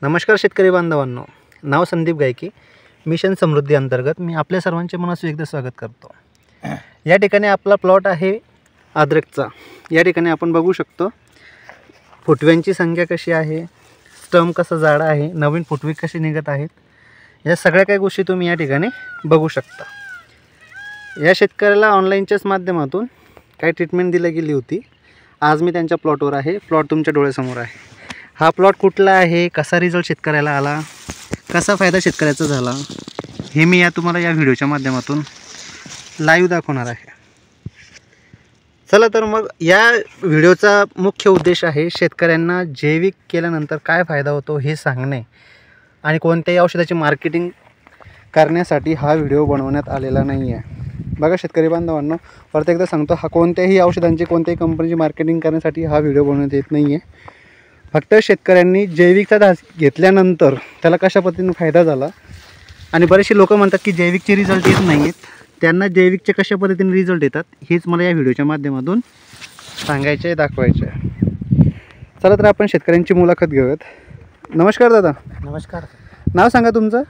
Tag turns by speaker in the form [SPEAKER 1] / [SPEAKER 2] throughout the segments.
[SPEAKER 1] नमस्कार शेतकरी बांधवांनो, नाव संदीप गायकी, मिशन समृद्धी अंतर्गत मी आपल्या सर्वांचे मनस्वी एकदा स्वागत करतो। या ठिकाणी आपला प्लॉट आहे अद्रकचा। या ठिकाणी आपण बघू शकतो फुटव्यांची संख्या कशी आहे, स्टम कसा जाडा आहे, नवीन फुटवे कसे निघत आहेत, या सगळ्या काही गोष्टी तुम्ही या ठिकाणी बघू शकता। या शेतकऱ्याला ऑनलाईनच्याच माध्यमातून काही ट्रीटमेंट दिली गेली होती। आज मी त्यांच्या प्लॉटवर आहे। प्लॉट तुमच्या डोळ्यासमोर आहे। हा प्लॉट कुठला आहे, कसा रिझल्ट शेतकऱ्याला आला, कसा फायदा शेतकऱ्याचा झाला, हे मी तुम्हाला या व्हिडिओच्या माध्यमातून लाईव्ह दाखवणार आहे। चला तर मग या व्हिडिओचा मुख्य उद्देश आहे शेतकऱ्यांना जैविक केल्यानंतर काय फायदा होतो हे सांगणे आणि कोणत्याही औषधाची मार्केटिंग करण्यासाठी हा व्हिडिओ बनवण्यात आलेला नाही आहे। बघा शेतकरी बांधवांनो, परत एकदा सांगतो, हा कोणत्याही औषधांची कोणत्याही कंपनीची मार्केटिंग करण्यासाठी हा व्हिडिओ बनवण्यात येत नाही आहे। फक्त शेतकऱ्यांनी जैविकचा ढास घेतल्यानंतर त्याला कशा पद्धतीने फायदा झाला, आणि बरेचसे लोक म्हणतात की जैविकचे रिझल्ट येत नाहीत, त्यांना जैविकचे कशा पद्धतीने रिझल्ट येतात हेच मला या व्हिडिओच्या माध्यमातून सांगायचे आहे, दाखवायचे आहे। चला तर आपण शेतकऱ्यांची मुलाखत घेऊयात। नमस्कार दादा।
[SPEAKER 2] नमस्कार।
[SPEAKER 1] नाव सांगा तुमचं।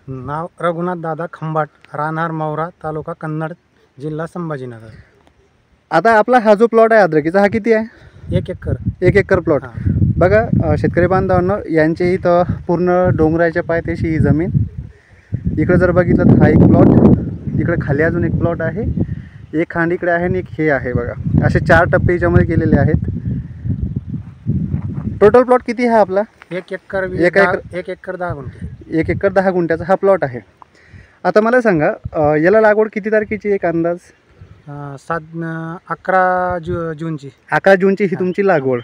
[SPEAKER 2] नाव रघुनाथ दादा खंबाट, राहणार मौरा, तालुका कन्नड, जिल्हा संभाजीनगर।
[SPEAKER 1] आता आपला हा जो प्लॉट आहे अद्रकीचा, हा किती आहे?
[SPEAKER 2] 1 एकर।
[SPEAKER 1] 1 acre plot. बघा शेतकरी बांधवांनो, यांची इथं पूर्ण डोंगराच्या पायथ्याशी ही जमीन। इकडे जर बघितलं तर हा एक प्लॉट, इकडे खाली अजून एक प्लॉट आहे, एक खांड इकडे आहे आणि एक हे आहे। बघा असे 4 टप्पे याच्यामध्ये केलेले आहेत। टोटल प्लॉट किती आहे आपला?
[SPEAKER 2] 1 एकर 1 एकर 10 गुंठे।
[SPEAKER 1] 1 एकर 10 गुंठ्याचा हा प्लॉट आहे। आता मला सांगा, याला लागवड किती तारखेची एक अंदाज?
[SPEAKER 2] 11 जूनची।
[SPEAKER 1] 11 जूनची ही तुमची लागवड।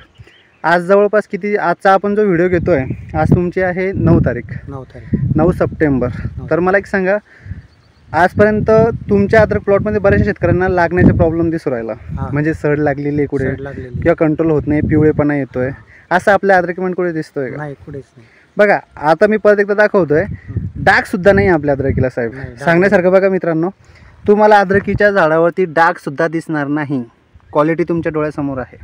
[SPEAKER 1] आज जवळपास किती, आजचा आपण जो व्हिडिओ घेतोय आज तुमची आहे 9 तारीख, 9 सप्टेंबर। तर मला एक सांगा, आजपर्यंत तुमच्या अद्रक प्लॉटमध्ये बऱ्याचशा शेतकऱ्यांना लागण्याचा प्रॉब्लेम दिसू राहिला, म्हणजे सड लागलेली कुठे किंवा कंट्रोल होत नाही, पिवळेपणा येतोय, असं आपल्या अद्रकीमध्ये कुठे दिसतोय का?
[SPEAKER 2] नाही, कुठेच नाही।
[SPEAKER 1] बघा आता मी परत एकदा दाखवतोय, डाग सुद्धा नाही आपल्या अद्रकीला साहेब, सांगण्यासारखं। बघा मित्रांनो, तुम्हाला अद्रकीच्या झाडावरती डाग सुद्धा दिसणार नाही। क्वालिटी तुमच्या डोळ्यासमोर आहे,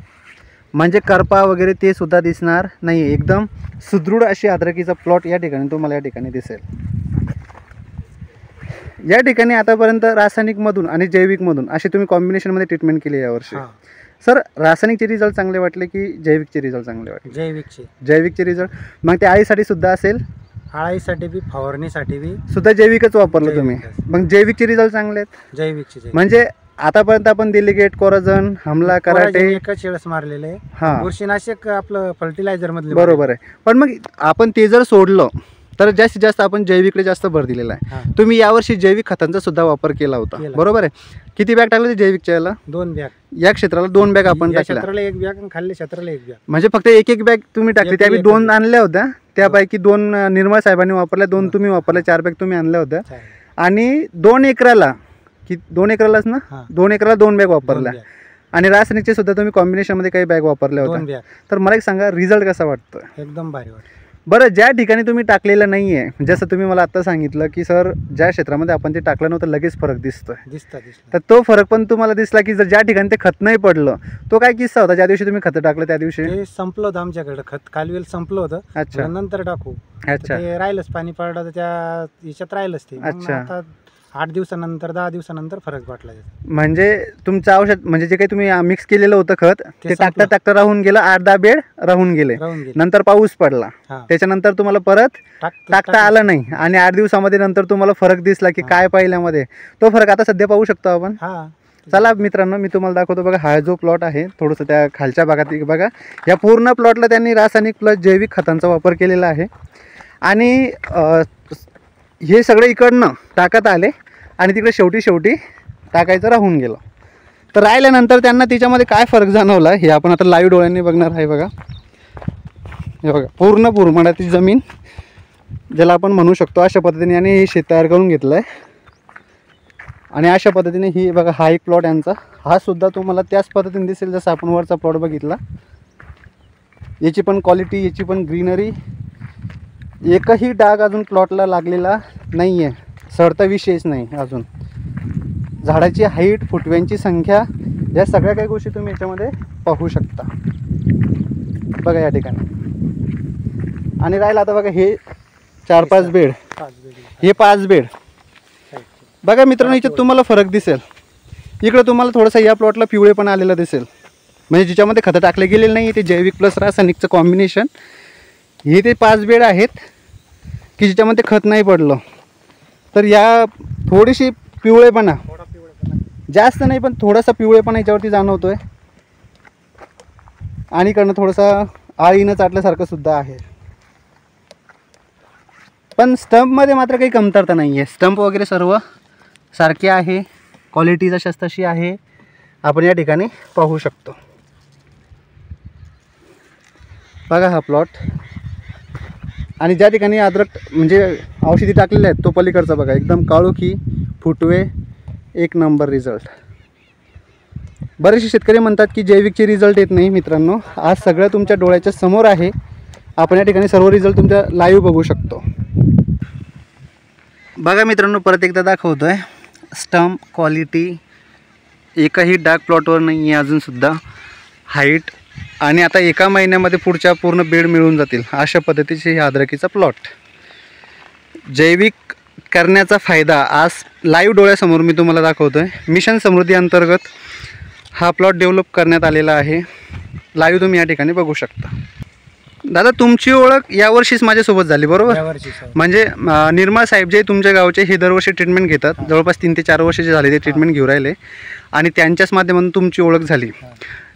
[SPEAKER 1] म्हणजे करपा वगैरे ते सुद्धा दिसणार नाही। एकदम सुदृढ अशी अद्रकीचा प्लॉट या ठिकाणी तुम्हाला या ठिकाणी दिसेल। या ठिकाणी आतापर्यंत रासायनिकमधून आणि जैविकमधून अशी तुम्ही कॉम्बिनेशनमध्ये ट्रीटमेंट केली यावर्षी। सर, रासायनिकचे रिझल्ट चांगले वाटले की जैविकचे रिझल्ट चांगले वाटले? जैविकचे रिझल्ट। मग ते आळीसाठी सुद्धा असेल?
[SPEAKER 2] आळीसाठी बी, फवारणीसाठी बी
[SPEAKER 1] सुद्धा जैविकच वापरलं तुम्ही। मग जैविकचे रिझल्ट चांगले आहेत?
[SPEAKER 2] जैविकचे।
[SPEAKER 1] म्हणजे आतापर्यंत आपण दिलिगेट, कोराजन, हमला, कराटे
[SPEAKER 2] एकच वेळेस मारलेले आहे। बुरशीनाशक आपलं फर्टिलायझर मधले।
[SPEAKER 1] बरोबर आहे। पण मग आपण ते जर सोडलं तर जास्तीत जास्त आपण जैविककडे जास्त भर दिलेला आहे। तुम्ही यावर्षी जैविक खतांचा सुद्धा वापर केला होता, बरोबर आहे? किती बॅग टाकले ते जैविकच्या याला?
[SPEAKER 2] 2 बॅग।
[SPEAKER 1] या क्षेत्राला 2 बॅग आपण टाकल्या।
[SPEAKER 2] क्षेत्राला 1 बॅग आणि खाल्ल्या क्षेत्राला 1 बॅग,
[SPEAKER 1] म्हणजे फक्त एक बॅग तुम्ही टाकली। त्यापैकी 2 आणल्या होत्या, त्यापैकी 2 निर्मळ साहेबांनी वापरल्या, 2 तुम्ही वापरल्या, 4 बॅग तुम्ही आणल्या होत्या। आणि 2 एकराला की 2 एकरालाच ना, 2 एकराला 2 बॅग वापरल्या। आणि रासायनिकचे सुद्धा तुम्ही कॉम्बिनेशनमध्ये काही बॅग वापरल्या होत्या। तर मला एक सांगा, रिझल्ट कसा वाटतो?
[SPEAKER 2] एकदम भारी वाटतं।
[SPEAKER 1] बरं, ज्या ठिकाणी तुम्ही टाकलेलं नाही आहे, जसं तुम्ही मला आत्ता सांगितलं की सर ज्या क्षेत्रामध्ये आपण ते टाकलं नव्हतं लगेच फरक दिसतोय, तर तो फरक पण तुम्हाला दिसला की जर ज्या ठिकाणी ते खत नाही पडलं, तो काय किस्सा होता? ज्या दिवशी तुम्ही खत टाकलं त्या दिवशी
[SPEAKER 2] संपलं होतं आमच्याकडे खत, कालवेल संपलं होतं।
[SPEAKER 1] अच्छा,
[SPEAKER 2] नंतर टाकू।
[SPEAKER 1] अच्छा,
[SPEAKER 2] ते राहिलंच, पाणी पडलं त्या याच्यात राहिलंच ते।
[SPEAKER 1] अच्छा,
[SPEAKER 2] 8 दिवसानंतर 10 दिवसानंतर फरक वाटला।
[SPEAKER 1] म्हणजे तुमचं औषध, म्हणजे जे काही तुम्ही मिक्स केलेलं होतं खत, ते टाकता टाकता राहून गेलं, 8-10 बेड राहून गेले। नंतर पाऊस पडला, त्याच्यानंतर तुम्हाला परत टाकता आलं नाही, आणि 8 दिवसामध्ये नंतर तुम्हाला फरक दिसला की काय पहिल्यामध्ये, तो फरक आता सध्या पाहू शकतो आपण। चला मित्रांनो, मी तुम्हाला दाखवतो। बघा हा जो प्लॉट आहे, थोडंसं त्या खालच्या भागात बघा, या पूर्ण प्लॉटला त्यांनी रासायनिक प्लस जैविक खतांचा वापर केलेला आहे। आणि हे सगळे इकडनं टाकत आले आणि तिकडे शेवटी टाकायचं राहून गेलं। तर राहिल्यानंतर त्यांना त्याच्यामध्ये काय फरक जाणवला हे आपण आता लाईव्ह डोळ्यांनी बघणार आहे। बघा हे बघा, पूर्ण पुरमाडाची जमीन ज्याला आपण म्हणू शकतो, अशा पद्धतीने आणि हे शेत तयार करून घेतलं आहे। आणि अशा पद्धतीने ही बघा, हा एक प्लॉट यांचा, हा सुद्धा तुम्हाला त्याच पद्धतीने दिसेल जसं आपण वरचा प्लॉट बघितला। याची पण क्वालिटी, याची पण ग्रीनरी, एकही डाग अजून प्लॉटला लागलेला नाही आहे, सडता विषयच नाही अजून। झाडाची हाईट, फुटव्यांची संख्या, या सगळ्या काही गोष्टी तुम्ही याच्यामध्ये पाहू शकता। बघा या ठिकाणी आणि राहिलं आता बघा हे 4-5 बेड,
[SPEAKER 2] 5 बेड
[SPEAKER 1] हे 5 बेड. बघा मित्रांनो, याच्यात तुम्हाला फरक दिसेल. इकडं तुम्हाला थोडंसं या प्लॉटला पिवळेपणा आलेला दिसेल, म्हणजे ज्याच्यामध्ये खतं टाकले गेलेले नाही. ते जैविक प्लस रासायनिकचं कॉम्बिनेशन. हे ते 5 बेड आहेत की ज्याच्यामध्ये खत नाही पडलं. तर या थोडीशी पिवळेपणा,
[SPEAKER 2] थोडा पिवळेपणा.
[SPEAKER 1] जास्त नाही पण थोडासा पिवळेपणा याच्यावरती जाणवतो आहे. आणि कडनं थोडंसा आळीनं चाटल्यासारखं सुद्धा आहे. पण स्टंपमध्ये मात्र काही कमतरता नाही आहे. स्टंप वगैरे सर्व सारखे आहे, क्वालिटी जशाच तशी आहे. आपण या ठिकाणी पाहू शकतो. बघा हा प्लॉट. आणि ज्या ठिकाणी अद्रक म्हणजे औषधी टाकलेले आहेत तो पलीकडचा बघा, एकदम काळोखी फुटवे, एक नंबर रिझल्ट. बरेचसे शेतकरी म्हणतात की जैविकचे रिझल्ट येत नाही. मित्रांनो, आज सगळं तुमच्या डोळ्याच्या समोर आहे. आपण या ठिकाणी सर्व रिझल्ट तुमच्या लाईव्ह बघू शकतो. बघा मित्रांनो, परत एकदा दाखवतो आहे. स्टंप क्वालिटी एकही डार्क प्लॉटवर नाही आहे अजूनसुद्धा. हाईट आणि आता एका महिन्यामध्ये पुढच्या पूर्ण बेड मिळून जातील अशा पद्धतीचे हे अद्रकीचा प्लॉट. जैविक करण्याचा फायदा आज लाईव्ह डोळ्यासमोर मी तुम्हाला दाखवतो आहे. मिशन समृद्धी अंतर्गत हा प्लॉट डेव्हलप करण्यात आलेला आहे. लाईव्ह तुम्ही या ठिकाणी बघू शकता. दादा, तुमची ओळख यावर्षीच माझ्यासोबत झाली बरोबर?
[SPEAKER 2] यावर्षी सर.
[SPEAKER 1] म्हणजे निर्मळ साहेब जे तुमच्या गावचे हे दरवर्षी ट्रीटमेंट घेतात. जवळपास 3 ते 4 वर्ष जे झाले ते ट्रीटमेंट घेऊन राहिले आणि त्यांच्याच माध्यमातून तुमची ओळख झाली.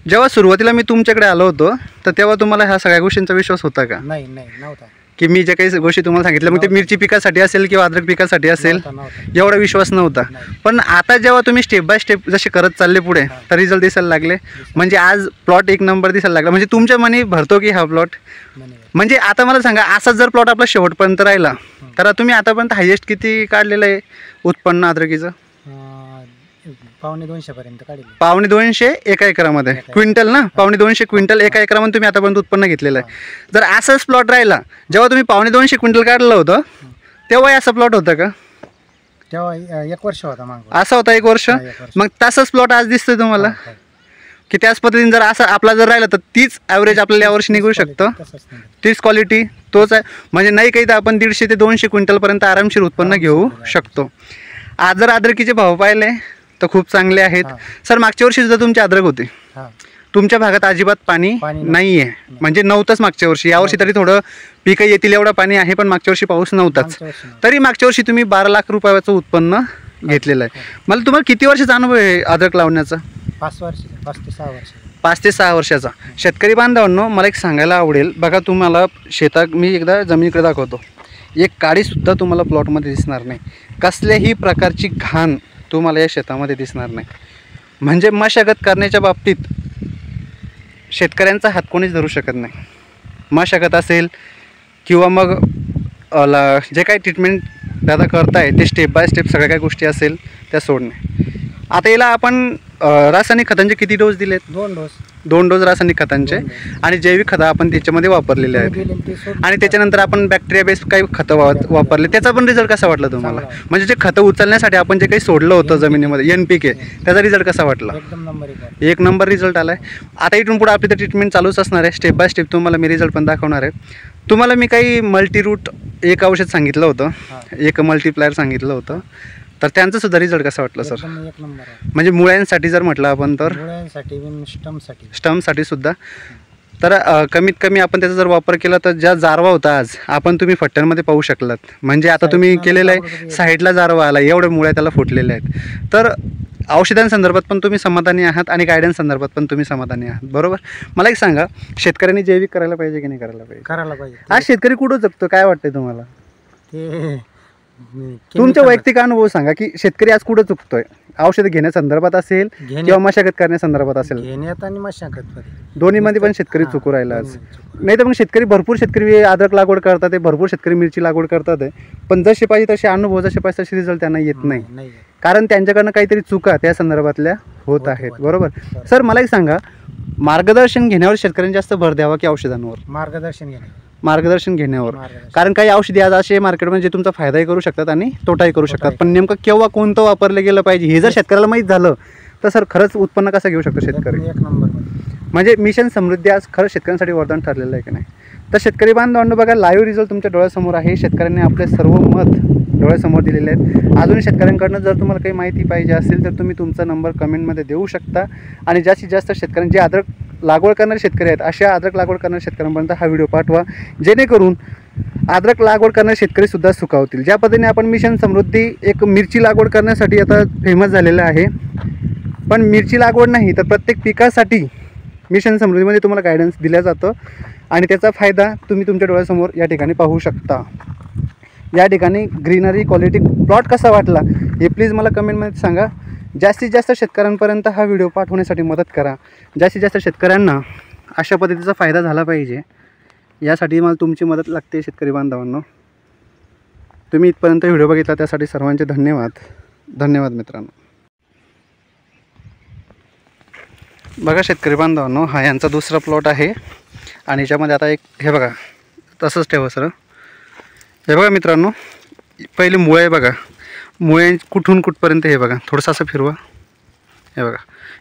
[SPEAKER 1] जेव्हा सुरुवातीला मी तुमच्याकडे आलो होतो तर तेव्हा तुम्हाला ह्या सगळ्या गोष्टींचा विश्वास होता का?
[SPEAKER 2] नाही नव्हता.
[SPEAKER 1] की मी ज्या काही गोष्टी तुम्हाला सांगितल्या मग ते मिरची पिकासाठी असेल किंवा अद्रक पिकासाठी असेल,
[SPEAKER 2] नव्हता.
[SPEAKER 1] एवढा विश्वास नव्हता. पण आता जेव्हा तुम्ही स्टेप बाय स्टेप जसे करत चालले पुढे तर रिझल्ट दिसायला लागले. म्हणजे आज प्लॉट एक नंबर दिसायला लागला. म्हणजे तुमच्या मनी भरतो की हा प्लॉट. म्हणजे आता मला सांगा, असा जर प्लॉट आपला शेवटपर्यंत राहिला तर तुम्ही आतापर्यंत हायेस्ट किती काढलेलं आहे उत्पन्न अद्रकीचं?
[SPEAKER 2] 1.25 पर्यंत काढले.
[SPEAKER 1] 2.25 एका एकरामध्ये क्विंटल ना? 2.25 क्विंटल एका एकरामध्ये तुम्ही आतापर्यंत उत्पन्न घेतलेलं आहे. जर असाच प्लॉट राहिला, जेव्हा तुम्ही 2.25 क्विंटल काढलं होतं तेव्हा असा प्लॉट होता का?
[SPEAKER 2] तेव्हा 1 वर्ष होता मागं.
[SPEAKER 1] असा होता 1 वर्ष. मग तसाच प्लॉट आज दिसतोय तुम्हाला की त्याच पद्धतीने जर असा आपला जर राहिला तर तीच ॲव्हरेज आपल्याला यावर्षी निघू शकतं. तीच क्वालिटी तोच आहे. म्हणजे नाही काही तर आपण 150 ते 200 क्विंटलपर्यंत आरामशीर उत्पन्न घेऊ शकतो. आज जर अद्रकीचे भाव पाहिले तर खूप चांगले आहेत. सर, मागच्या वर्षी सुद्धा तुमची अद्रक होती. तुमच्या भागात अजिबात पाणी नाही आहे, म्हणजे नव्हतंच मागच्या वर्षी. यावर्षी तरी थोडं पिकं येतील एवढं पाणी आहे, पण मागच्या वर्षी पाऊस नव्हताच. तरी मागच्या वर्षी तुम्ही 12 लाख रुपयाचं उत्पन्न घेतलेलं आहे. मला तुम्हाला किती वर्षाचा अनुभव आहे अद्रक लावण्याचा?
[SPEAKER 2] 5 ते 6 वर्ष.
[SPEAKER 1] 5 ते 6 वर्षाचा. शेतकरी बांधवांनो, मला एक सांगायला आवडेल. बघा, तुम्हाला शेतात मी एकदा जमिनीकडे दाखवतो. एक काडीसुद्धा तुम्हाला प्लॉटमध्ये दिसणार नाही. कसल्याही प्रकारची घाण तुम्हाला या शेतामध्ये दिसणार नाही. म्हणजे मशागत करण्याच्या बाबतीत शेतकऱ्यांचा हात कोणीच धरू शकत नाही. मशागत असेल किंवा मग जे काही ट्रीटमेंट दादा करताय ते स्टेप बाय स्टेप सगळ्या काही गोष्टी असेल त्या सोडणे. आता याला आपण रासायनिक खतांचे किती डोस दिलेत? 2 डोस रासायनिक खतांचे आणि जैविक खतं आपण त्याच्यामध्ये वापरलेले आहेत. आणि त्याच्यानंतर आपण बॅक्टेरिया बेस काही खतं वापरले. त्याचा पण रिझल्ट कसा वाटला तुम्हाला? म्हणजे जे खतं उचलण्यासाठी आपण जे काही सोडलं होतं जमिनीमध्ये NPK, त्याचा रिझल्ट कसा वाटला? 1 नंबर रिझल्ट आला आहे. आता इथून पुढे आपली तर ट्रीटमेंट चालूच असणार आहे. स्टेप बाय स्टेप तुम्हाला मी रिझल्ट पण दाखवणार आहे. तुम्हाला मी काही मल्टीरूट एक औषध सांगितलं होतं, एक मल्टीप्लायर सांगितलं होतं, तर त्यांचा सुद्धा रिझल्ट कसा वाटला सर?
[SPEAKER 2] 1 नंबर आहे.
[SPEAKER 1] म्हणजे मुळ्यांसाठी जर म्हटलं आपण तर स्टम्पसाठी सुद्धा. तर कमीत कमी आपण त्याचा जर वापर केला तर ज्या जारवा होता आज आपण तुम्ही फट्ट्यांमध्ये पाहू शकलात. म्हणजे आता तुम्ही केलेलं आहे साईडला जारवा आला, एवढ्या मुळ्या त्याला फुटलेल्या आहेत. तर औषधांसंदर्भात पण तुम्ही समाधानी आहात आणि गायडन्स संदर्भात पण तुम्ही समाधानी आहात बरोबर. मला एक सांगा, शेतकऱ्यांनी जैविक करायला पाहिजे की नाही करायला पाहिजे?
[SPEAKER 2] करायला पाहिजे.
[SPEAKER 1] आज शेतकरी कुठं जगतो काय वाटतंय तुम्हाला?
[SPEAKER 2] ते
[SPEAKER 1] तुमचा वैयक्तिक अनुभव सांगा की शेतकरी आज कुठं चुकतोय? औषध घेण्यासंदर्भात असेल किंवा मशागत करण्यासंदर्भात असेल,
[SPEAKER 2] घेण्यात आणि मशागत
[SPEAKER 1] दोन्हीमध्ये पण शेतकरी चुकू राहिला आज. नाही तर मग शेतकरी भरपूर शेतकरी अद्रक लागवड करतात, भरपूर शेतकरी मिरची लागवड करतात, पण जसे पाहिजे तसे अनुभव जसे पाहिजे तसे रिझल्ट त्यांना येत नाही. कारण त्यांच्याकडनं काहीतरी चुका त्या संदर्भातल्या होत आहेत बरोबर. सर मला एक सांगा, मार्गदर्शन घेण्यावर शेतकऱ्यांनी जास्त भर द्यावा की औषधांवर? मार्गदर्शन घेण्यावर. कारण काही औषधी आज असे मार्केटमध्ये जे तुमचा फायदाही करू शकतात आणि तोटाही करू शकतात, पण नेमकं केव्हा कोणतं वापरलं गेलं पाहिजे हे जर शेतकऱ्याला माहीत झालं तर सर खरंच उत्पन्न कसं घेऊ शकतो शेतकरी?
[SPEAKER 2] 1 नंबर.
[SPEAKER 1] म्हणजे मिशन समृद्धी आज खरंच शेतकऱ्यांसाठी वरदान ठरलेलं आहे की नाही? तर शेतकरी बांधवांनो बघा, लाईव्ह रिझल्ट तुमच्या डोळ्यासमोर आहे. शेतकऱ्यांनी आपले सर्व मत डोळ्यासमोर दिलेले आहेत. अजून शेतकऱ्यांकडनं जर तुम्हाला काही माहिती पाहिजे असेल तर तुम्ही तुमचा नंबर कमेंटमध्ये देऊ शकता. आणि जास्तीत जास्त शेतकऱ्यांचे जे अद्रक लागवड करणारे शेतकरी आहेत अशा अद्रक लागवड करणाऱ्या शेतकऱ्यांपर्यंत हा व्हिडिओ पाठवा, जेणेकरून अद्रक लागवड करणारे शेतकरीसुद्धा सुखावतील. ज्या पद्धतीने आपण मिशन समृद्धी एक मिरची लागवड करण्यासाठी आता फेमस झालेलं आहे, पण मिरची लागवड नाही तर प्रत्येक पिकासाठी मिशन समृद्धीमध्ये तुम्हाला गायडन्स दिलं जातं आणि त्याचा फायदा तुम्ही तुमच्या डोळ्यासमोर या ठिकाणी पाहू शकता. या ठिकाणी ग्रीनरी क्वालिटी प्लॉट कसा वाटला हे प्लीज मला कमेंटमध्ये सांगा. जास्तीत जास्त शेतकऱ्यांपर्यंत हा व्हिडिओ पाठवण्यासाठी मदत करा. जास्तीत जास्त शेतकऱ्यांना अशा पद्धतीचा फायदा झाला पाहिजे, यासाठी मला तुमची मदत लागते. शेतकरी बांधवांनो, तुम्ही इथपर्यंत व्हिडिओ बघितला त्यासाठी सर्वांचे धन्यवाद. धन्यवाद मित्रांनो. बघा शेतकरी बांधवांनो, हा यांचा दुसरा प्लॉट आहे आणि याच्यामध्ये आता एक हे बघा, तसंच ठेवा सर. हे बघा मित्रांनो, पहिले मुळे आहे बघा, मुळे कुठून कुठपर्यंत हे बघा, थोडंसं असं फिरवा. हे बघा,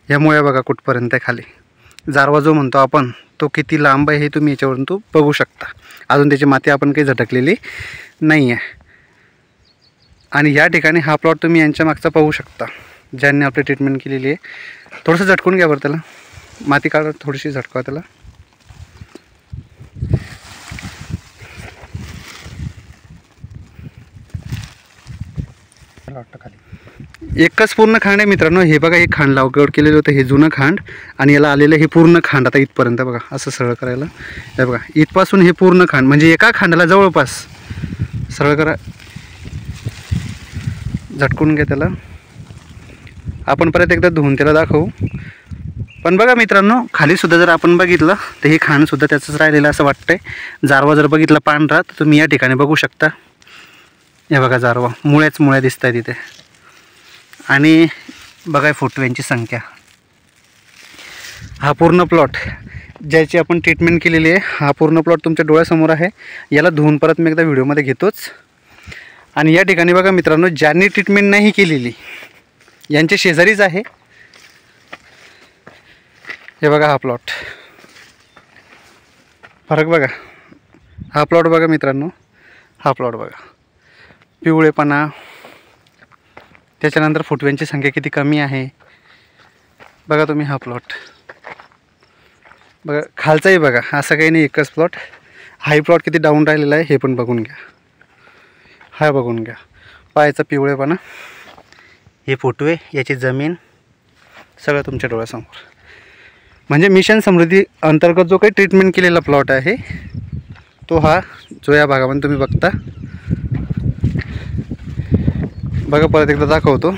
[SPEAKER 1] ह्या मुळे बघा कुठपर्यंत आहे खाली. जारवा जो म्हणतो आपण तो किती लांब आहे हे तुम्ही याच्यावरून तो बघू शकता. अजून त्याची माती आपण काही झटकलेली नाही आहे. आणि या ठिकाणी हा प्लॉट तुम्ही यांच्या मागचा पाहू शकता, ज्यांनी आपली ट्रीटमेंट केलेली आहे. थोडंसं झटकून घ्या बरं त्याला, माती काढा, थोडीशी झटका त्याला. एकच पूर्ण खांड आहे मित्रांनो. हे बघा, हे खांड लागवड केलेलं होतं, हे जुनं खांड आणि याला आलेलं हे पूर्ण खांड आता इथपर्यंत बघा, असं सरळ करायला. हे बघा, इथपासून हे पूर्ण खांड म्हणजे एका खांडाला जवळपास सरळ करा, झटकून घ्या त्याला. आपण परत एकदा धुवून त्याला दाखवू. पण बघा मित्रांनो, खालीसुद्धा जर आपण बघितलं तर हे खांडसुद्धा त्याचंच राहिलेलं असं वाटतंय. जारवा जर बघितला पांढरा तर तुम्ही या ठिकाणी बघू शकता. हे बघा, जारवा मुळ्या दिसत आहेत तिथे. आणि बघा फुटव्यांची संख्या. हा पूर्ण प्लॉट ज्याची आपण ट्रीटमेंट केलेली आहे, हा पूर्ण प्लॉट तुमच्या डोळ्यासमोर आहे. याला धुवून परत मी एकदा व्हिडिओमध्ये घेतोच. आणि या ठिकाणी बघा मित्रांनो, ज्यांनी ट्रीटमेंट नाही केलेली यांचे शेजारीच आहे. हे बघा, हा प्लॉट फरक बघा. हा प्लॉट बघा मित्रांनो, हा प्लॉट बघा, पिवळेपणा, त्याच्यानंतर फुटव्यांची संख्या किती कमी आहे बघा तुम्ही. हा प्लॉट बघा, खालचाही बघा, असं काही नाही एकच प्लॉट. हाही प्लॉट किती डाऊन राहिलेला आहे हे पण बघून घ्या. हा बघून घ्या, पायाचा पिवळेपणा, हे फुटवे, याची जमीन, सगळं तुमच्या डोळ्यासमोर. म्हणजे मिशन समृद्धी अंतर्गत जो काही ट्रीटमेंट केलेला प्लॉट आहे तो हा जो या भागामध्ये तुम्ही बघता. बघा, परत एकदा दाखवतो.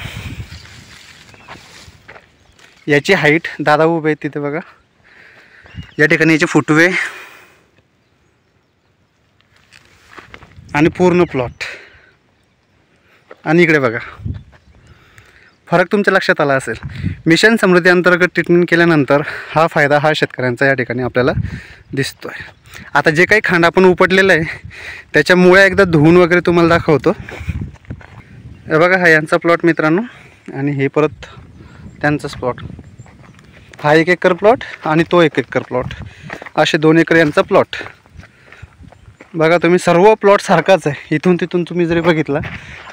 [SPEAKER 1] याची हाईट, दादा उभे आहेत तिथे बघा. या ठिकाणी याचे फुटवे आणि पूर्ण प्लॉट. आणि इकडे बघा, फरक तुमच्या लक्षात आला असेल. मिशन समृद्धी अंतर्गत ट्रीटमेंट केल्यानंतर हा फायदा हा शेतकऱ्यांचा या ठिकाणी आपल्याला दिसतो आहे. आता जे काही खांड आपण उपटलेलं आहे त्याच्या मुळ्या एकदा धुवून वगैरे तुम्हाला दाखवतो. हे बघा, हा यांचा प्लॉट मित्रांनो, आणि हे परत त्यांचाच प्लॉट. हा 1 एकर प्लॉट आणि तो 1 एकर प्लॉट, असे 2 एकर यांचा प्लॉट. बघा तुम्ही, सर्व प्लॉट सारखाच आहे इथून तिथून तुम्ही जरी बघितला.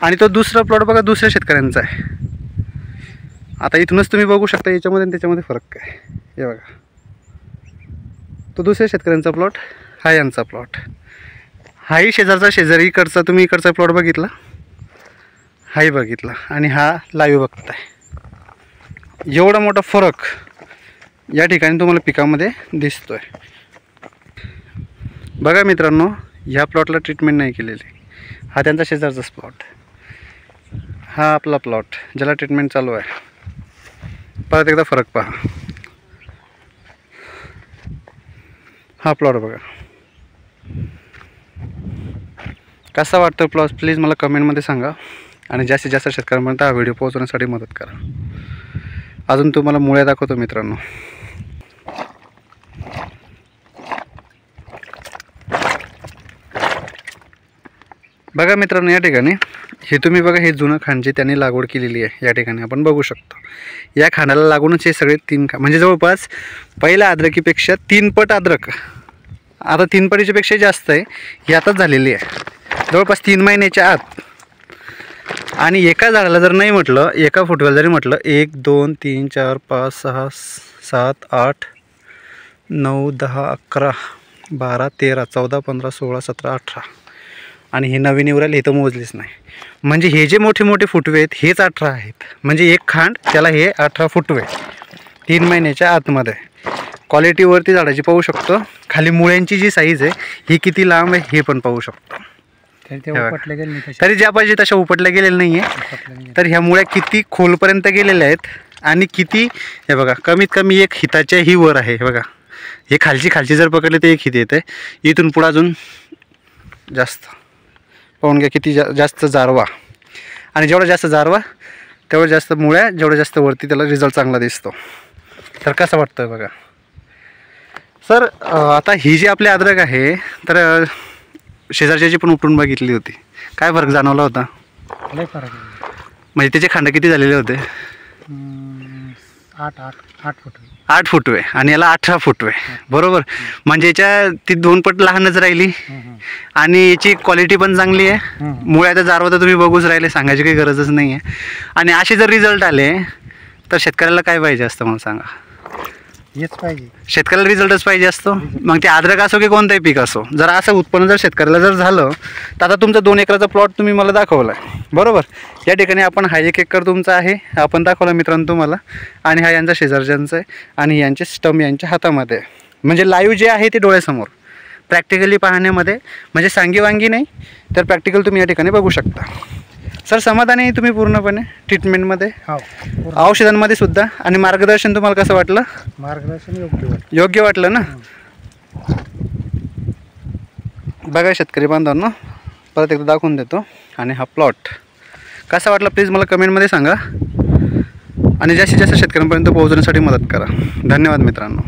[SPEAKER 1] आणि तो दुसरा प्लॉट बघा, दुसऱ्या शेतकऱ्यांचा आहे. आता इथूनच तुम्ही बघू शकता याच्यामध्ये आणि त्याच्यामध्ये फरक काय. हे बघा, तो दुसऱ्या शेतकऱ्यांचा प्लॉट, हा यांचा प्लॉट. हाही शेजारी इकडचा तुम्ही इकडचा प्लॉट बघितला, हाही बघितला, आणि हा लाईव्ह बघताय. एवढा मोठा फरक या ठिकाणी तुम्हाला पिकामध्ये दिसतोय. बघा मित्रांनो, ह्या प्लॉटला ट्रीटमेंट नाही केलेली. हा त्यांचा शेजारचाच प्लॉट, हा आपला प्लॉट ज्याला ट्रीटमेंट चालू आहे. परत एकदा फरक पहा. हा प्लॉट बघा, कसा वाटतो प्लॉट प्लीज मला कमेंटमध्ये सांगा. आणि जास्तीत जास्त शेतकऱ्यांपर्यंत हा व्हिडिओ पोहोचवण्यासाठी मदत करा. अजून तुम्हाला मुळ्या दाखवतो मित्रांनो. बघा मित्रांनो, या ठिकाणी हे तुम्ही बघा, हे जुनं खांड जे त्यांनी लागवड केलेली आहे या ठिकाणी आपण बघू शकतो. या खांडाला लागूनच हे सगळे 3 म्हणजे जवळपास पहिल्या अद्रकीपेक्षा 3 पट अद्रक आता 3 पडीच्या पेक्षा जास्त आहे, ही आताच झालेली आहे जवळपास 3 महिन्याच्या आत. आणि एका झाडाला जर नाही म्हटलं, एका फुटव्याला जरी म्हटलं 1 2 3 4 5 6 7 8 9 10 11 12 13 14 15 16 17 18 आणि हे नवीन येऊ राहिले, हे तर मोजलेच नाही. म्हणजे हे जे मोठे मोठे फुटवे आहेत हेच 18 आहेत. म्हणजे एक खांड त्याला हे 18 फुटवे 3 महिन्याच्या आतमध्ये. क्वालिटीवरती झाडाची पाहू शकतो. खाली मुळ्यांची जी साईज आहे ही किती लांब आहे हे पण पाहू शकतो. तरी ज्या पाहिजे तशा उपटल्या गेलेल्या नाही आहे. तर ह्या मुळ्या किती खोलपर्यंत गेलेल्या आहेत आणि किती, हे बघा कमीत कमी एक हिताच्या ही वर आहे. हे बघा, हे खालची जर पकडले तर एक हित येते. इथून पुढं अजून जास्त पाहून घ्या किती जास्त जारवा. आणि जेवढा जास्त जारवा तेवढं जास्त मुळ्या, जेवढं जास्त वरती त्याला रिझल्ट चांगला दिसतो. तर कसं वाटतं बघा सर. आता ही जी आपली अद्रक आहे तर शेजारच्याची पण उपटून बघितली होती, काय फरक जाणवला होता?
[SPEAKER 2] लय फरक आहे.
[SPEAKER 1] म्हणजे त्याचे खांड किती झालेले होते?
[SPEAKER 2] 8 फुटवे.
[SPEAKER 1] 8 फुटवे आणि याला 18 फुटवे, बरोबर. म्हणजे याच्या ती 2 पट लहानच राहिली आणि याची क्वालिटी पण चांगली आहे. मुळ्याचा जारवा तर तुम्ही बघूच राहिले, सांगायची काही गरजच नाही आहे. आणि असे जर रिझल्ट आले तर शेतकऱ्याला काय पाहिजे असतं मला सांगा?
[SPEAKER 2] हेच पाहिजे,
[SPEAKER 1] शेतकऱ्याला रिझल्टच पाहिजे असतो. मग ते अद्रक असो की कोणताही पीक असो, जर असं उत्पन्न जर शेतकऱ्याला जर झालं तर आता तुमचा 2 एकराचा प्लॉट तुम्ही मला दाखवला आहे, बरोबर. या ठिकाणी आपण हा 1 एकर तुमचा आहे आपण दाखवला मित्रांनो तुम्हाला. आणि हा यांचा शेजारच्यांचा आहे आणि यांचे स्टम यांच्या हातामध्ये. म्हणजे लाईव्ह जे आहे ते डोळ्यासमोर प्रॅक्टिकली पाहण्यामध्ये, म्हणजे सांगीवांगी नाही तर प्रॅक्टिकल तुम्ही या ठिकाणी बघू शकता. सर समाधानी आहे तुम्ही पूर्णपणे ट्रीटमेंटमध्ये, औषधांमध्ये सुद्धा? आणि मार्गदर्शन तुम्हाला कसं वाटलं?
[SPEAKER 2] मार्गदर्शन
[SPEAKER 1] योग्य वाटलं ना? बघा शेतकरी बांधवांनो, परत एकदा दाखवून देतो. आणि हा प्लॉट कसा वाटला प्लीज मला कमेंटमध्ये सांगा आणि जास्तीत जास्त शेतकऱ्यांपर्यंत पोहोचण्यासाठी मदत करा. धन्यवाद मित्रांनो.